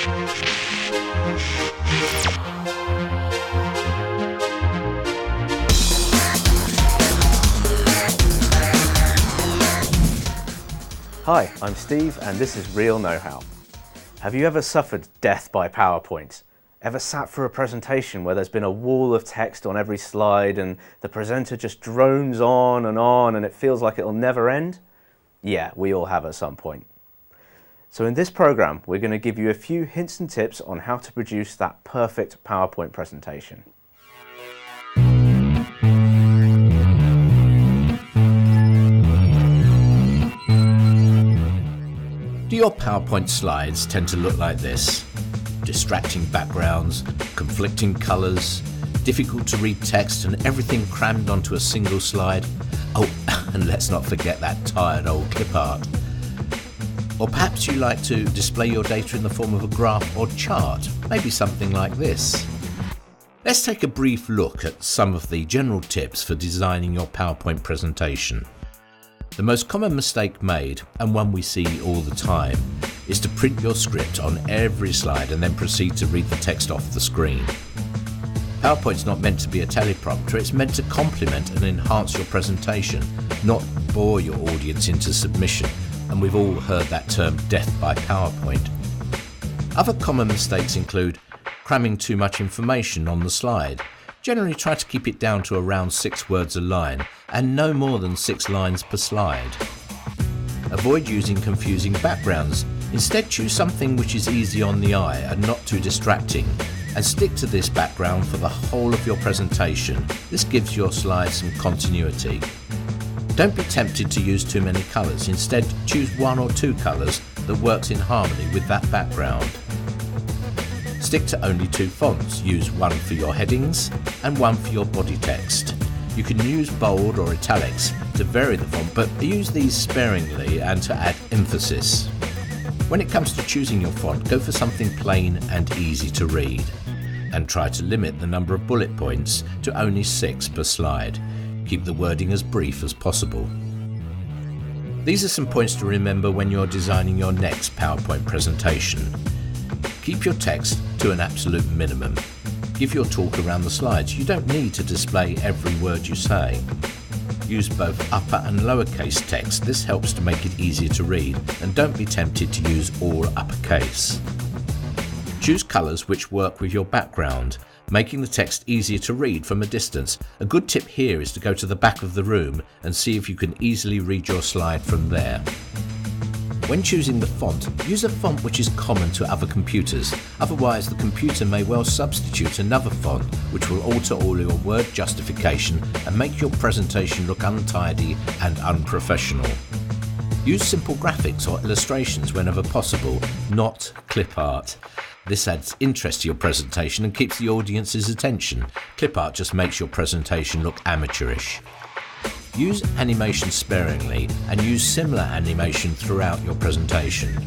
Hi, I'm Steve and this is Reel Knowhow. Have you ever suffered death by PowerPoint? Ever sat for a presentation where there's been a wall of text on every slide and the presenter just drones on and it feels like it'll never end? Yeah, we all have at some point. So in this program, we're going to give you a few hints and tips on how to produce that perfect PowerPoint presentation. Do your PowerPoint slides tend to look like this? Distracting backgrounds, conflicting colours, difficult to read text and everything crammed onto a single slide? Oh, and let's not forget that tired old clip art. Or perhaps you like to display your data in the form of a graph or chart, maybe something like this. Let's take a brief look at some of the general tips for designing your PowerPoint presentation. The most common mistake made, and one we see all the time, is to print your script on every slide and then proceed to read the text off the screen. PowerPoint's not meant to be a teleprompter, it's meant to complement and enhance your presentation, not bore your audience into submission, and we've all heard that term death by PowerPoint. Other common mistakes include cramming too much information on the slide. Generally try to keep it down to around 6 words a line and no more than 6 lines per slide. Avoid using confusing backgrounds. Instead choose something which is easy on the eye and not too distracting, and stick to this background for the whole of your presentation. This gives your slides some continuity. Don't be tempted to use too many colours. Instead choose 1 or 2 colours that works in harmony with that background. Stick to only 2 fonts. Use one for your headings and one for your body text. You can use bold or italics to vary the font, but use these sparingly and to add emphasis. When it comes to choosing your font, go for something plain and easy to read, and try to limit the number of bullet points to only 6 per slide. Keep the wording as brief as possible. These are some points to remember when you're designing your next PowerPoint presentation. Keep your text to an absolute minimum. Give your talk around the slides. You don't need to display every word you say. Use both upper and lowercase text. This helps to make it easier to read, and don't be tempted to use all uppercase. Choose colours which work with your background, making the text easier to read from a distance. A good tip here is to go to the back of the room and see if you can easily read your slide from there. When choosing the font, use a font which is common to other computers, otherwise the computer may well substitute another font which will alter all your word justification and make your presentation look untidy and unprofessional. Use simple graphics or illustrations whenever possible, not clip art. This adds interest to your presentation and keeps the audience's attention. Clip art just makes your presentation look amateurish. Use animation sparingly and use similar animation throughout your presentation.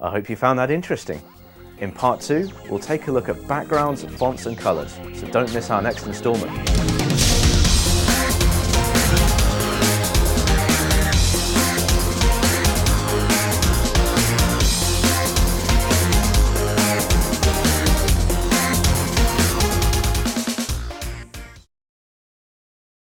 I hope you found that interesting. In part 2, we'll take a look at backgrounds, fonts and colours, so don't miss our next instalment.